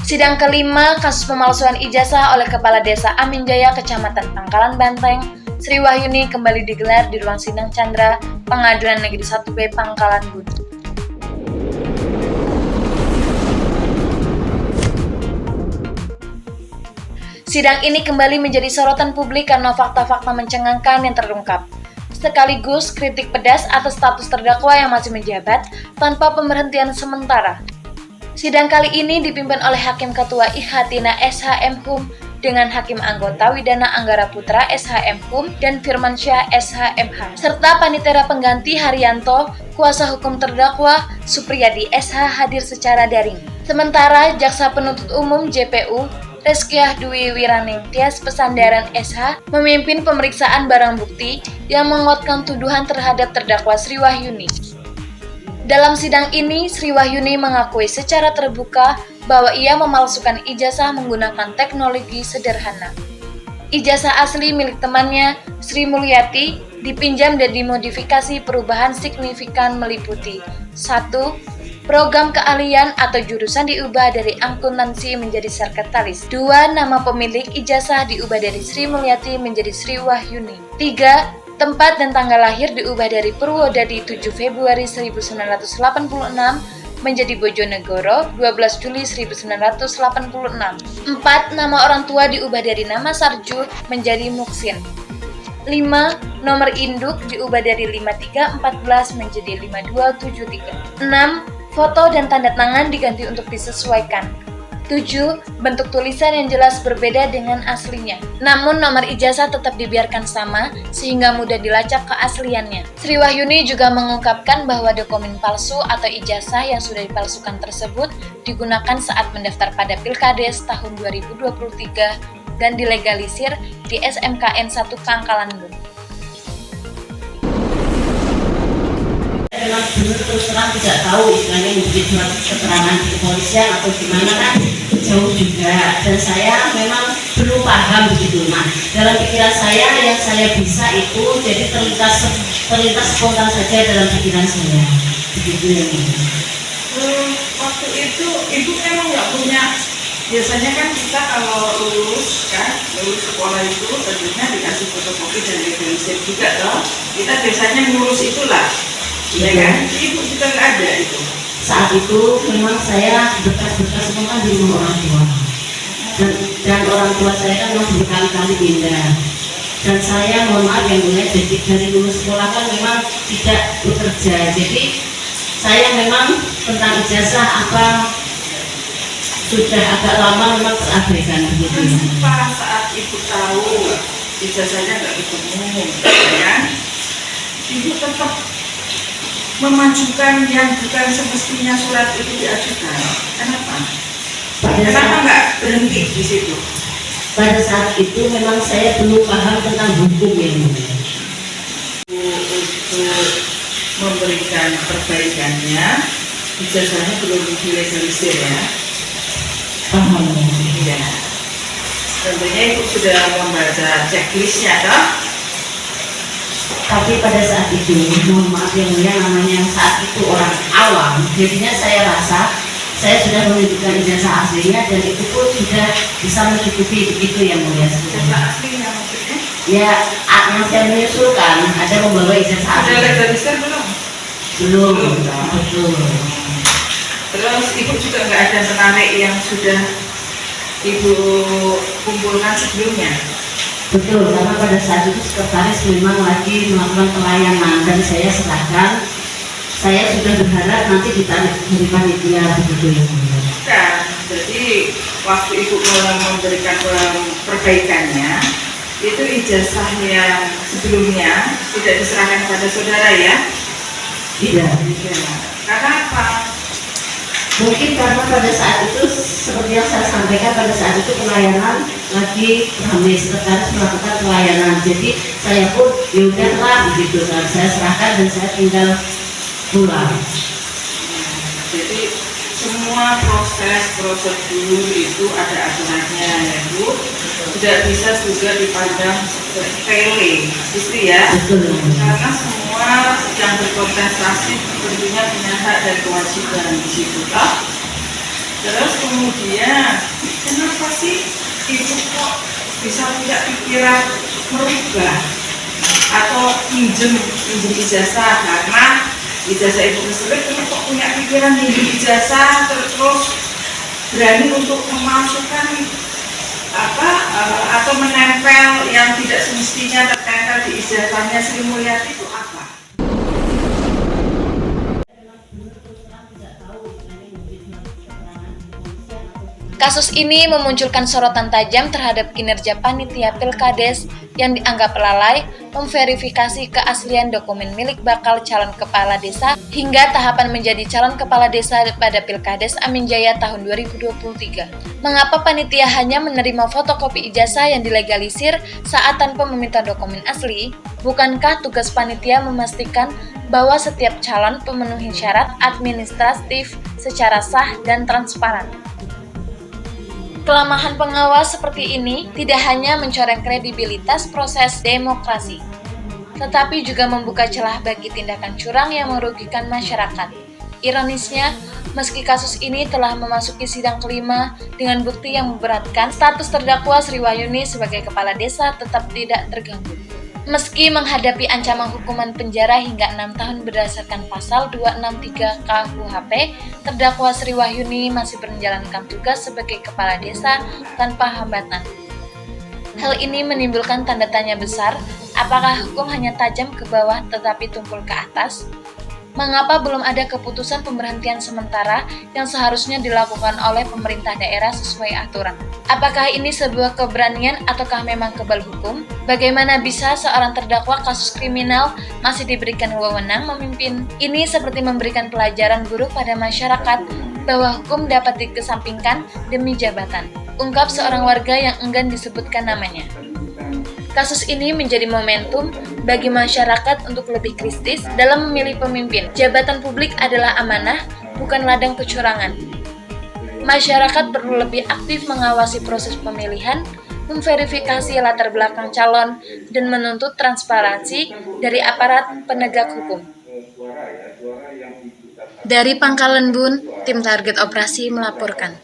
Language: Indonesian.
Sidang kelima kasus pemalsuan ijazah oleh Kepala Desa Amin Jaya, Kecamatan Pangkalan Banteng, Sri Wahyuni kembali digelar di ruang sidang Chandra, Pengadilan Negeri 1B Pangkalan Bun. Sidang ini kembali menjadi sorotan publik karena fakta-fakta mencengangkan yang terungkap, sekaligus kritik pedas atas status terdakwa yang masih menjabat tanpa pemberhentian sementara. Sidang kali ini dipimpin oleh Hakim Ketua IHATINA SHM Hum dengan Hakim Anggota Widana Anggara Putra SHM Hum dan Firmansyah SHMH, serta Panitera Pengganti Haryanto, kuasa hukum terdakwa Supriyadi SH hadir secara daring. Sementara Jaksa Penuntut Umum JPU Reskiah Dwi Wiraningtyas Pesandaran SH memimpin pemeriksaan barang bukti yang menguatkan tuduhan terhadap terdakwa Sri Wahyuni. Dalam sidang ini, Sri Wahyuni mengakui secara terbuka bahwa ia memalsukan ijazah menggunakan teknologi sederhana. Ijazah asli milik temannya, Sri Mulyati, dipinjam dan dimodifikasi perubahan signifikan meliputi 1. Program keahlian atau jurusan diubah dari akuntansi menjadi sekretaris. 2. Nama pemilik ijazah diubah dari Sri Mulyati menjadi Sri Wahyuni. 3. Tempat dan tanggal lahir diubah dari Purwodadi 7 Februari 1986 menjadi Bojonegoro 12 Juli 1986. 4. Nama orang tua diubah dari nama Sarju menjadi Muksin. 5. Nomor induk diubah dari 5314 menjadi 5273. 6. Foto dan tanda tangan diganti untuk disesuaikan. 7. Bentuk tulisan yang jelas berbeda dengan aslinya. Namun nomor ijazah tetap dibiarkan sama sehingga mudah dilacak keasliannya. Sri Wahyuni juga mengungkapkan bahwa dokumen palsu atau ijazah yang sudah dipalsukan tersebut digunakan saat mendaftar pada Pilkades tahun 2023 dan dilegalisir di SMKN 1 Pangkalan Bun. Memang benar terus terang tidak tahu istilahnya mungkin surat keterangan di kepolisian atau gimana kan jauh juga, dan saya memang belum paham begitu. Nah, dalam pikiran saya yang saya bisa itu jadi terlintas spontan saja dalam pikiran saya begitu ya. Waktu itu ibu memang nggak punya, biasanya kan kita kalau lulus sekolah itu tentunya dikasih fotokopi dan legalisir juga toh, kita biasanya ngurus itulah. Ya kan? Ibu juga nggak ada itu. Saat itu memang saya berkas-berkas semua kan di rumah orang tua, dan orang tua saya kan masih berkali-kali pindah. Dan saya mohon maaf yang mulia, jadi dari lulus sekolah kan memang tidak bekerja. Jadi saya memang tentang ijazah apa sudah agak lama memang terabaikan begitu. Kenapa saat ibu tahu ijazahnya nggak ketemu, ya? Ibu tetap memajukan yang bukan semestinya surat itu diajukan. Kenapa? Kenapa nggak berhenti di situ? Pada saat itu memang saya belum paham tentang hukum yang untuk memberikan perbaikannya, ijazahnya belum dilegalisir ya. paham. Ya. Tentunya ibu sudah membaca checklistnya toh? Tapi pada saat itu, mohon maaf yang mulia, namanya saat itu orang awam, jadinya saya rasa saya sudah menunjukkan ijazah aslinya dan itu pun sudah bisa mencukupi begitu yang mulia. Ijazah aslinya maksudnya? Ya, yang saya menyusulkan ada membawa ijazah asli. Ada legalisir belum? Belum, betul. Terus ibu juga nggak ada menarik yang sudah ibu kumpulkan sebelumnya? Betul, karena pada saat itu sekretaris memang lagi melakukan pelayanan dan saya serahkan. Saya sudah berharap nanti ditarik dari panitia begitu ya. Kan, jadi waktu ibu memberikan perbaikannya, itu ijazah yang sebelumnya tidak diserahkan pada saudara ya? Tidak. Karena apa? Mungkin karena pada saat itu seperti yang saya sampaikan, pada saat itu pelayanan lagi ramai, sekretaris melakukan pelayanan, jadi saya pun yaudahlah begitu, saya serahkan dan saya tinggal pulang. Jadi semua proses prosedur itu ada aturannya ya Bu, tidak bisa juga dipandang sepele gitu ya. Betul. Karena semua yang berkontestasi tentunya punya hak dan kewajiban di situ toh. Terus kemudian kenapa sih ibu kok bisa punya pikiran merubah atau pinjem ijazah, karena ijazah ibu kesulit, terus kok punya pikiran pinjem ijazah terus berani untuk memasukkan atau menempel yang tidak semestinya tertempel di ijazahnya Sri Mulyati itu apa? Kasus ini memunculkan sorotan tajam terhadap kinerja panitia Pilkades yang dianggap lalai memverifikasi keaslian dokumen milik bakal calon kepala desa hingga tahapan menjadi calon kepala desa pada Pilkades Amin Jaya tahun 2023. Mengapa panitia hanya menerima fotokopi ijazah yang dilegalisir saat tanpa meminta dokumen asli? Bukankah tugas panitia memastikan bahwa setiap calon memenuhi syarat administratif secara sah dan transparan? Kelemahan pengawas seperti ini tidak hanya mencoreng kredibilitas proses demokrasi, tetapi juga membuka celah bagi tindakan curang yang merugikan masyarakat. Ironisnya, meski kasus ini telah memasuki sidang kelima dengan bukti yang memberatkan, status terdakwa Sri Wahyuni sebagai kepala desa tetap tidak terganggu. Meski menghadapi ancaman hukuman penjara hingga 6 tahun berdasarkan pasal 263 KUHP, terdakwa Sri Wahyuni masih menjalankan tugas sebagai kepala desa tanpa hambatan. Hal ini menimbulkan tanda tanya besar, apakah hukum hanya tajam ke bawah tetapi tumpul ke atas? Mengapa belum ada keputusan pemberhentian sementara yang seharusnya dilakukan oleh pemerintah daerah sesuai aturan? Apakah ini sebuah keberanian ataukah memang kebal hukum? Bagaimana bisa seorang terdakwa kasus kriminal masih diberikan wewenang memimpin? Ini seperti memberikan pelajaran buruk pada masyarakat bahwa hukum dapat dikesampingkan demi jabatan. Ungkap seorang warga yang enggan disebutkan namanya. Kasus ini menjadi momentum bagi masyarakat untuk lebih kritis dalam memilih pemimpin. Jabatan publik adalah amanah, bukan ladang kecurangan. Masyarakat perlu lebih aktif mengawasi proses pemilihan, memverifikasi latar belakang calon, dan menuntut transparansi dari aparat penegak hukum. Dari Pangkalan Bun, tim Target Operasi melaporkan.